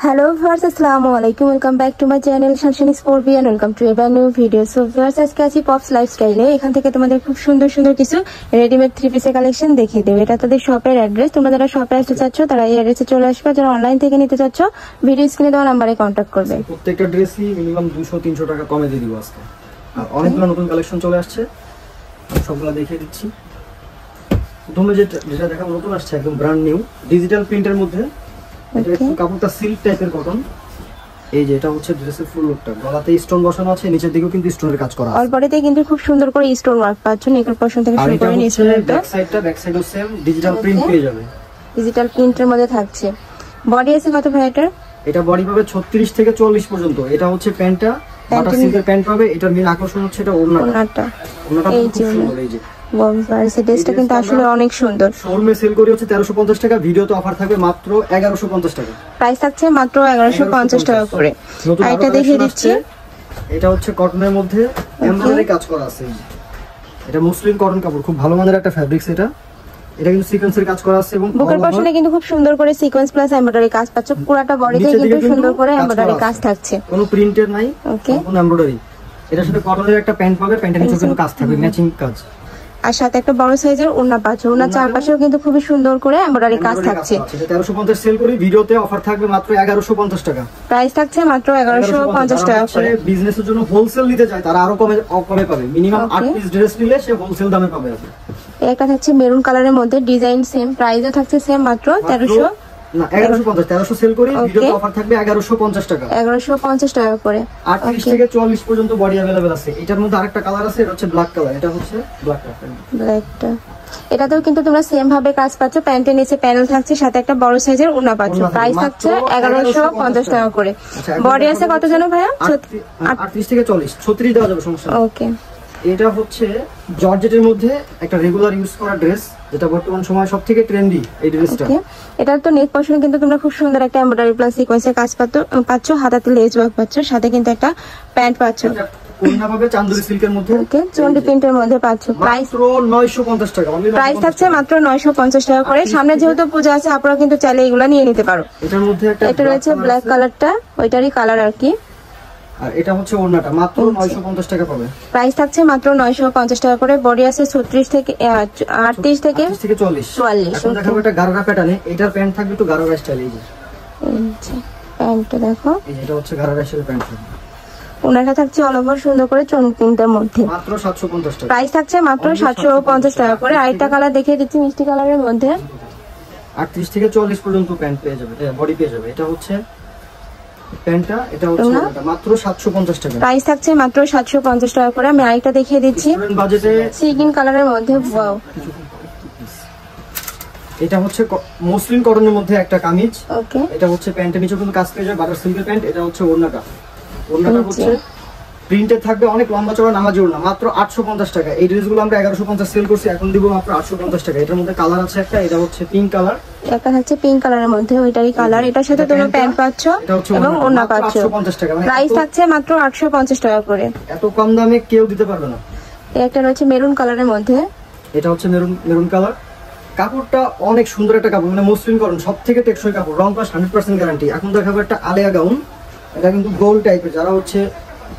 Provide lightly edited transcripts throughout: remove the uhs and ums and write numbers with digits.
Hello viewers, আসসালামু আলাইকুম। Welcome back to my channel Shanshani sport and welcome to a brand new video. So viewers, আজকে আছি pops লাইফস্টাইলে। এখান থেকে তোমাদের খুব সুন্দর সুন্দর কিছু রেডিমেড থ্রি পিসের কালেকশন দেখিয়ে দেবে। এটা তাদের শপের অ্যাড্রেস। তোমরা যারা শপে আসতে চাচ্ছ তারা এই অ্যাড্রেসে চলে আসবে। যারা অনলাইন থেকে নিতে চাচ্ছ ভিডিও স্ক্রিনে দেওয়া নাম্বারে কন্ট্যাক্ট করবে। প্রত্যেকটা ড্রেসই মিনিমাম 200-300 টাকা কমে দিয়ে দিব আজকে। আর অনেকগুলো নতুন কালেকশন চলে আসছে, সবগুলো দেখিয়ে দিচ্ছি। প্রথমে যেটা দেখাবো নতুন আসছে, একদম ব্র্যান্ড নিউ ডিজিটাল প্রিন্টের মধ্যে। এটা একটু কাপড়টা সিল্ক টাইপের কটন। এই যে এটা হচ্ছে ড্রেসের ফুল লুকটা, গলাতে স্টোন বসানো আছে, নিচের দিকেও কিন্তু স্টোনের কাজ করা আছে। অল বডিতে কিন্তু খুব সুন্দর করে স্টোন ওয়ার্ক পাচ্ছ। নেকের পোরশন থেকে শুরু করে নিচে ব্যাক সাইডও সেম ডিজিটাল প্রিন্ট পেয়ে যাবে। ডিজিটাল প্রিন্টের মধ্যে থাকছে। বডি আছে কত ভাই এটার? এটা বডি পাবে 36 থেকে 40 পর্যন্ত। এটা হচ্ছে প্যান্টটা, বাটার সিল্কের প্যান্ট পাবে। এটার মেইন আকর্ষণ হচ্ছে এটা ওড়নাটা। এই যে বমবারসি ড্রেসটা কিন্তু আসলে অনেক সুন্দর। শোরুমে সেল করি হচ্ছে 1350 টাকা, ভিডিওতে অফার থাকবে মাত্র 1150 টাকা। প্রাইস থাকছে মাত্র 1150 টাকা করে। এটা দেখিয়ে দিচ্ছি, এটা হচ্ছে কটনের মধ্যে এমব্রয়ডারি কাজ করা আছে। এটা মসলিন কটন কাপড়, খুব ভালো মানের একটা ফ্যাব্রিক্স। এটা কিন্তু সিকোয়েন্সের কাজ করা আছে এবং বুকের পশনে কিন্তু খুব সুন্দর করে সিকোয়েন্স প্লাস এমব্রয়ডারি কাজ পাচ্ছ। পুরোটা বডিতে কিন্তু সুন্দর করে এমব্রয়ডারি কাজ থাকছে, কোনো প্রিন্টের নাই, কোনো এমব্রয়ডারি। এটার সাথে কটনের একটা প্যান্ট পাবে, প্যান্টের নিচে কিন্তু কাজ থাকবে, ম্যাচিং কাজ। আর সাথে একটা বড় সাইজের ওড়না পাচ্ছ। ওড়নার চারপাশেও কিন্তু খুব সুন্দর করে এমব্রয়ডারি কাজ থাকছে। 1350 সেল করি, ভিডিওতে অফার থাকবে মাত্র 1150 টাকা। প্রাইস থাকছে মাত্র 1150 টাকা করে। বিজনেসের জন্য হোলসেল নিতে চায় তারা আরো কমে পাবে। মিনিমাম 8 পিস ড্রেস নিলে সে হোলসেল দামে পাবে। একটা থাকছে মেরুন কালারের মধ্যে, ডিজাইন সেম, প্রাইসও থাকছে সেম, মাত্র 1300 না 1150 সেল করি, ভিডিওতে অফার থাকবে 1150 টাকা। 1150 টাকা করে। 38 থেকে 44 পর্যন্ত বডি अवेलेबल আছে। এটার মধ্যে আরেকটা কালার আছে, এটা হচ্ছে ব্ল্যাক কালার। এটা হচ্ছে ব্ল্যাকটা। এটাতেও কিন্তু তোমরা সেম ভাবে কাজ পাচ্ছ। প্যান্টের নিচে প্যানেল থাকছে, সাথে একটা বড় সাইজের ওড়না পাচ্ছ। প্রাইস থাকছে 1150 টাকা করে। বডি আছে কত জানো ভাইয়া? 38 থেকে 40, 36 দেওয়া যাবে, সমস্যা নেই। ওকে। এটা হচ্ছে জর্জেটের মধ্যে একটা রেগুলার ইউজ করা ড্রেস, যেটা বর্তমান সময় সবথেকে ট্রেন্ডি এই ড্রেসটা। এটা তো নেক পোরশনে কিন্তু তোমরা খুব সুন্দর একটা এমব্রয়ডারি প্লাস সিকোয়েন্সের কাজ পাচ্ছ। হাতাতে লেস ওয়ার্ক পাচ্ছ, সাথে কিন্তু একটা প্যান্ট পাচ্ছ। ওড়না পাবে চান্দুরি সিল্কের মধ্যে, ওকে, চন্ডি প্রিন্টের মধ্যে পাচ্ছ। প্রাইস মাত্র 950 টাকা। প্রাইস থাকছে মাত্র 950 টাকা করে। সামনে যেহেতু পূজা আছে, আপনারা কিন্তু চাইলে এগুলা নিয়ে নিতে পারো। এটার মধ্যে এটা রয়েছে ব্ল্যাক কালারটা, ওইটারই কালার আর কি। আর এটা হচ্ছে ওড়নাটা, মাত্র 950 টাকা পাবে। প্রাইস থাকছে মাত্র 950 টাকা করে। বডি আছে 36 থেকে 38 থেকে 44। এখন দেখাবো একটা গারারা প্যাটার্নে। এটার প্যান্ট থাকবে একটু গারারা স্টাইল। এই যে প্যান্টটা দেখো, এই যে এটা হচ্ছে গারারা স্টাইলের প্যান্ট। ওনাটা থাকছে অল ওভার সুন্দর করে চুন প্রিন্টের মধ্যে, মাত্র 750 টাকা। প্রাইস থাকছে মাত্র 750 টাকা করে। আরেকটা কালার দেখিয়ে দিচ্ছি মিষ্টি কালারের মধ্যে। 38 থেকে 40 পর্যন্ত প্যান্ট পেয়ে যাবে, বডি পেয়ে যাবে। এটা হচ্ছে প্যান্টটা, এটা হচ্ছে ওড়নাটা, মাত্র 750 টাকা। প্রাইস থাকছে মাত্র 750 টাকা করে। আমি আরেকটা দেখিয়ে দিচ্ছি বাজেটে সিগিন কালারের মধ্যে। ওয়াও, এটা হচ্ছে মসলিন কটনের মধ্যে একটা কামিজ। ওকে, এটা হচ্ছে প্যান্টের নিচে কিন্তু কাজ পেয়ে যাবে, বাটার সিল্কের প্যান্ট। এটা হচ্ছে ওড়নাটা। ওড়নাটা হচ্ছে প্রিন্টেড থাকবে, অনেক লম্বা চওড়া নামাজি ওড়না, মাত্র 850 টাকা। এই ড্রেসগুলো আমরা 1150 সেল করছি, এখন দিব মাত্র 850 টাকা। এটার মধ্যে কালার আছে একটা, এটা হচ্ছে পিঙ্ক কালার। একটা হচ্ছে পিঙ্ক কালারের মধ্যে, ওইটারই কালার। এটার সাথে তোমরা প্যান্ট পাচ্ছ এবং ওড়না পাচ্ছ। 850 টাকা। প্রাইস থাকছে মাত্র 850 টাকা করে। এত কম দামে কেউ দিতে পারবে না। একটা রয়েছে মেরুন কালারের মধ্যে, এটা হচ্ছে মেরুন কালার। কাপড়টা অনেক সুন্দর একটা কাপড়, মানে মসলিন কটন, সবথেকে টেকসই কাপড়, রং প্লাস 100% গ্যারান্টি। এখন দেখাবো একটা আলিয়া গাউন। এটা কিন্তু গোল টাইপের, যারা হচ্ছে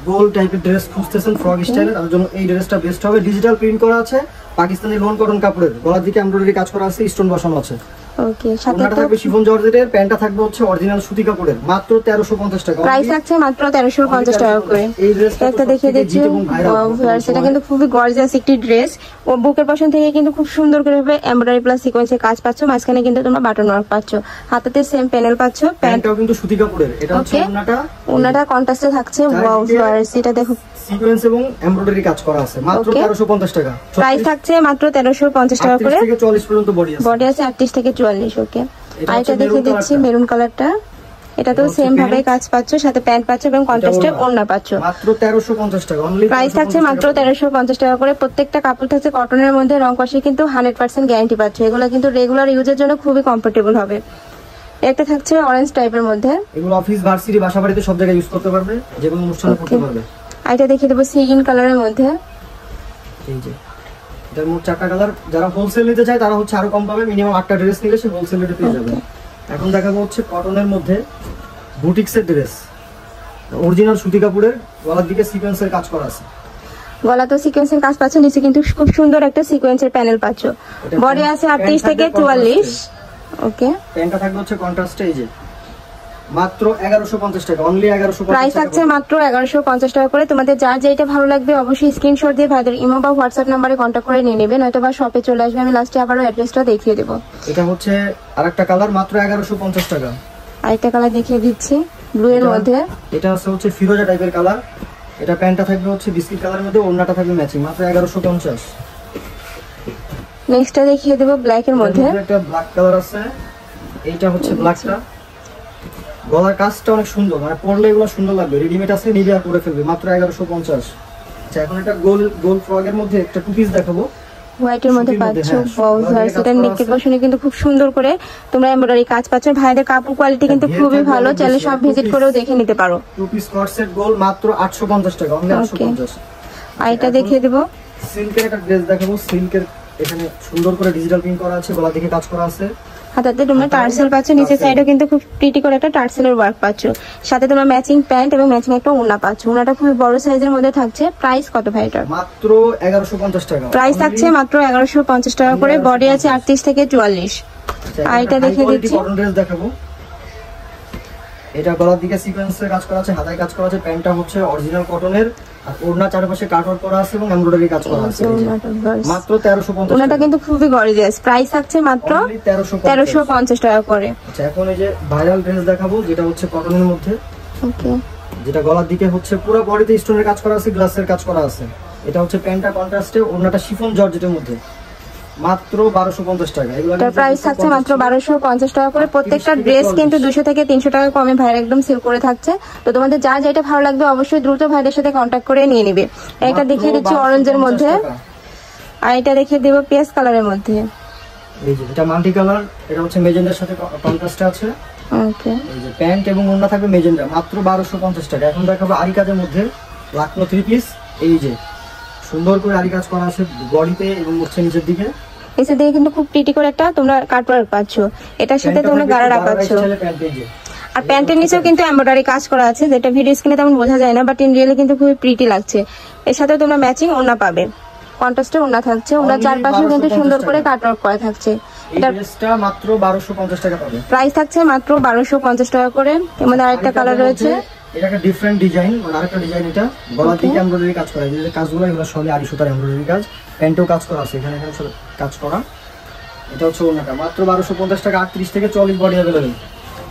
গোল টাইপের ড্রেস খুঁজতেছেন ফ্রক স্টাইলে, তার জন্য এই ড্রেসটা বেস্ট হবে। ডিজিটাল প্রিন্ট করা আছে, পাকিস্তানি লোন কটন কাপড়ের, গলার দিকে এমব্রয়ডারি কাজ করা আছে, স্টোন বসানো আছে। ওকে, সাথে থাকবে শিফন জর্জেটের, প্যান্টটা থাকবে হচ্ছে অরিজিনাল সুতি কাপড়ের, মাত্র 1350 টাকা। প্রাইস থাকছে মাত্র 1350 টাকা করে। এই ড্রেসটা একটা দেখিয়ে দিচ্ছি, এটা কিন্তু খুবই গর্জিয়াস একটি ড্রেস। ও বুকের পশন থেকে কিন্তু খুব সুন্দর করে এমব্রয়ডারি প্লাস সিকোয়েন্সের কাজ পাচ্ছ। মাঝখানে কিন্তু তোমরা বাটন ওয়ার্ক পাচ্ছ, হাতাতে সেম প্যানেল পাচ্ছ। প্যান্টটাও কিন্তু সুতি কাপড়ের। এটা হচ্ছে ওনাটা কন্ট্রাস্টে থাকছে। ওয়াও ভিউয়ার্স, এটা দেখো সিকোয়েন্স এবং এমব্রয়ডারি কাজ করা আছে, মাত্র 1350 টাকা। প্রাইস থাকছে মাত্র 1350 টাকা করে। 38 থেকে 40 পর্যন্ত বডি আছে। বডি আছে 38 থেকে 44। ওকে, আরেকটা দেখিয়ে দিচ্ছি মেরুন কালারটা। এটাতেও সেম ভাবে কাজ পাচ্ছ, সাথে প্যান্ট পাচ্ছ এবং কন্ট্রাস্টে ওড়না পাচ্ছ। মাত্র 1350 টাকা। প্রাইস থাকছে মাত্র 1350 টাকা করে। প্রত্যেকটা কাপড় থাকছে কটনের মধ্যে, রং কষে কিন্তু 100% গ্যারান্টি পাচ্ছ। এগুলো কিন্তু রেগুলার ইউজের জন্য খুবই কমফোর্টেবল হবে। একটা থাকছে অরেঞ্জ টাইপের মধ্যে, এগুলো অফিস, ভার্সিটি, বাসা বাড়িতে সব জায়গায় ইউজ করতে পারবে, যে কোনো অনুষ্ঠানে পড়তে পারবে। আরেকটা দেখিয়ে দেবো সিগিন কালারের মধ্যে। এই যে এটার মোট 4টা কালার। যারা হোলসেল নিতে চায় তারা হচ্ছে আরো কম পাবে, মিনিমাম 8টা ড্রেস নিলে সে হোলসেল রেটে পেয়ে যাবে। এখন দেখাবো হচ্ছে কটনের মধ্যে বুটিক্সের ড্রেস, অরিজিনাল সুতি কাপড়ের, গলার দিকে সিকোয়েন্সের কাজ করা আছে। গলা তো সিকোয়েন্সের কাজ পাচ্ছ, নিচে কিন্তু খুব সুন্দর একটা সিকোয়েন্সের প্যানেল পাচ্ছ। বডি আছে 38 থেকে 44। ওকে, প্যান্টটা থাকবে হচ্ছে কন্ট্রাস্টে, এই যে মাত্র 1150 টাকা, অনলি 1150 প্রাইস থাকছে মাত্র 1150 টাকা করে। তোমাদের যার যেটা ভালো লাগবে অবশ্যই স্ক্রিনশট দিয়ে ভাইদের ইমো বা হোয়াটসঅ্যাপ নম্বরে কন্ট্যাক্ট করে নিয়ে নেবেন, নয়তো বা শপে চলে আসবে। আমি লাস্টে আবারও অ্যাড্রেসটা দেখিয়ে দেবো। এটা হচ্ছে আরেকটা কালার, মাত্র 1150 টাকা। আরেকটা কালার দেখিয়ে দিচ্ছি ব্লু এর মধ্যে। এটা হচ্ছে ফিরোজা টাইপের কালার। এটা প্যান্টটা থাকবে হচ্ছে বিস্কিট কালারের মধ্যে, ওড়নাটা থাকবে ম্যাচিং, মাত্র 1150। নেক্সটটা দেখিয়ে দেবো ব্ল্যাক এর মধ্যে। একটা ব্ল্যাক কালার আছে, এইটা হচ্ছে ব্ল্যাকটা। গলার কাজটা অনেক সুন্দর, মানে পরলে এগুলো সুন্দর লাগবে। রেডিমেড আছে, নিবে আর করে ফেলবে, মাত্র 1150। আচ্ছা, এখন একটা গোল ফ্রকের মধ্যে একটা টু পিস দেখাবো। হোয়াইটের মধ্যে পাচ্ছ ব্লাউজ, এটা নেকের পশনে কিন্তু খুব সুন্দর করে তোমরা এমব্রয়ডারি কাজ পাচ্ছ। ভাইদের কাপড় কোয়ালিটি কিন্তু খুবই ভালো, চাইলে সব ভিজিট করেও দেখে নিতে পারো। টু পিস কট সেট গোল, মাত্র 850 টাকা, অনলি 850। আর এটা দেখিয়ে দেবো সিল্কের একটা ড্রেস দেখাবো। সিল্কের এখানে সুন্দর করে ডিজিটাল প্রিন্ট করা আছে, গলা দিকে কাজ করা আছে। হাতাতে তোমরা টার্সেল পাচ্ছ, নিচের সাইডেও কিন্তু খুব প্রিটি করে একটা টার্সেলের ওয়ার্ক পাচ্ছ। সাথে তোমরা ম্যাচিং প্যান্ট এবং ম্যাচিং একটা ওড়না পাচ্ছ। ওড়নাটা খুবই বড় সাইজের মধ্যে থাকছে। প্রাইস কত ভাই এটার? মাত্র 1150 টাকা। প্রাইস থাকছে মাত্র 1150 টাকা করে। বডি আছে 38 থেকে 44। আর এটা দেখিয়ে দিচ্ছি কটন ড্রেস দেখাবো। এটা গলার দিকে সিকোয়েন্সের কাজ করা আছে, হাতায় কাজ করা আছে। প্যান্টটা হচ্ছে অরিজিনাল কটনের, আর ওড়না চারপাশে কাটওয়ার্ক করা আছে এবং এমব্রয়ডারি কাজ করা আছে। মাত্র 1350। ওড়নাটা কিন্তু খুবই গর্জিয়াস। প্রাইস থাকছে মাত্র 1350 টাকা করে। আচ্ছা, এখন এই যে ভাইরাল ড্রেস দেখাবো, যেটা হচ্ছে কটনের মধ্যে। ওকে, যেটা গলার দিকে হচ্ছে পুরো বডিতে স্টোনের কাজ করা আছে, গ্লাসের কাজ করা আছে। এটা হচ্ছে প্যান্টটা কন্ট্রাস্টে, ওড়নাটা শিফন জর্জেটের মধ্যে, মাত্র 1250 টাকা। এটার প্রাইস থাকছে মাত্র 1250 টাকা করে। প্রত্যেকটা ড্রেস কিন্তু 200 থেকে 300 টাকা কমে ভাইরা একদম সেল করে থাকছে। তো তোমাদের যা যেটা ভালো লাগবে অবশ্যই দ্রুত ভাইদের সাথে কন্ট্যাক্ট করে নিয়ে নিবে। এটা দেখিয়ে দিচ্ছি অরেঞ্জের মধ্যে, আর এটা দেখিয়ে দেবো পেঁয়াজ কালারের মধ্যে। এই যে এটা মাল্টি কালার, এটা হচ্ছে মেজেন্ডার সাথে কন্ট্রাস্টে আছে। ওকে, এই যে প্যান্ট এবং ওড়না থাকবে মেজেন্ডা, মাত্র 1250 টাকা। এখন দেখাবো আরি কাজের মধ্যে লাকনো 3 পিস। এই যে সুন্দর করে আরি কাজ করা আছে বডিতে এবং হচ্ছে নিচের দিকে। এসে দেখে কিন্তু খুব প্রিটি করে একটা তোমরা কাটওয়ার্ক পাচ্ছ। এটার সাথে তোমরা গারারা পাচ্ছ। আর প্যান্টের নিচেও কিন্তু এমব্রয়ডারি কাজ করা আছে, যেটা ভিডিও স্ক্রিনে তেমন বোঝা যায় না, বাট ইন রিয়েলি কিন্তু খুবই প্রিটি লাগছে। এর সাথে তোমরা ম্যাচিং ওড়না পাবে, কন্ট্রাস্টে ওড়না থাকছে। ওড়নার চারপাশেও কিন্তু সুন্দর করে কাটওয়ার্ক করা থাকছে। এটা মাত্র 1250 টাকা পাবে। প্রাইস থাকছে মাত্র 1250 টাকা করে। এর মধ্যে আরেকটা কালার রয়েছে, এটা একটা ডিফারেন্ট ডিজাইন, মানে আরেকটা ডিজাইন। এটা গলার দিকে এমব্রয়ডারি কাজ করা, এই যে কাজগুলো এগুলো সবই আড়ি সুতার এমব্রয়ডারি কাজ। প্যান্টেও কাজ করা আছে, এখানে সব কাজ করা। এটা হচ্ছে ওড়নাটা, মাত্র 1250 টাকা। 38 থেকে 44 বডি अवेलेबल।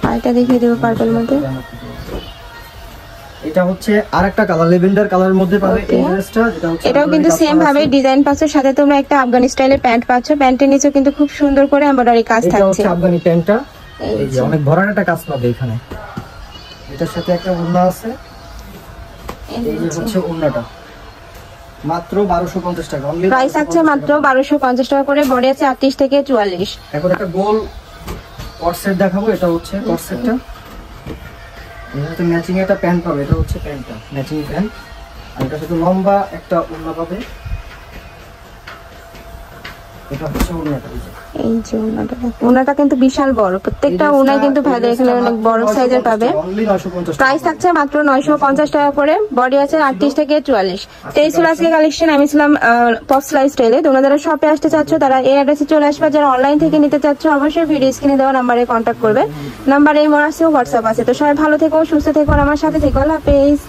আর এটা দেখিয়ে দেব পার্পল মধ্যে। এটা হচ্ছে আরেকটা কালার, লেভেন্ডার কালারের মধ্যে পাবে এই ড্রেসটা, যেটা হচ্ছে এটাও কিন্তু সেম ভাবে ডিজাইন পাচ্ছ। সাথে তোমরা একটা আফগানি স্টাইলের প্যান্ট পাচ্ছ। প্যান্টের নিচেও কিন্তু খুব সুন্দর করে এমব্রয়ডারি কাজ থাকছে। এটা হচ্ছে আফগানি প্যান্টটা, এই যে অনেক ভরাট একটা কাজ পাবে এখানে। এটার সাথে একটা ওড়না আছে, এই যে হচ্ছে ওড়নাটা, মাত্র 1250 টাকা। প্রাইস আছে মাত্র 1250 টাকা করে। বডি আছে 38 থেকে 44। এখন একটা গোল কট সেট দেখাবো। এটা হচ্ছে কট সেটটা, এটাতে ম্যাচিং একটা প্যান্ট পাবে। এটা হচ্ছে প্যান্টটা, ম্যাচিং প্যান্ট। আর এটার সাথে লম্বা একটা ওড়না পাবে। এটা হচ্ছে ওড়নাটা, এই যে ওড়নাটা কিন্তু বিশাল বড়। প্রত্যেকটা ওড়নায় কিন্তু ভাইদের এখানে অনেক বড় সাইজের পাবে। প্রাইস থাকছে মাত্র 950 টাকা করে। বডি আছে 38 থেকে 44। তো এই ছিল আজকে কালেকশন। আমি ছিলাম পপস লাইফস্টাইলে। তোমরা যারা শপে আসতে চাচ্ছ তারা এই অ্যাড্রেসে চলে আসবে। যারা অনলাইন থেকে নিতে চাচ্ছ অবশ্যই ভিডিও স্ক্রিনে দেওয়া নাম্বারে কন্ট্যাক্ট করবে। নাম্বারে ইমো আছে, হোয়াটসঅ্যাপ আছে। তো সবাই ভালো থেকো, সুস্থ থেকো, আমার সাথে থেকো। আল্লাহ হাফেজ।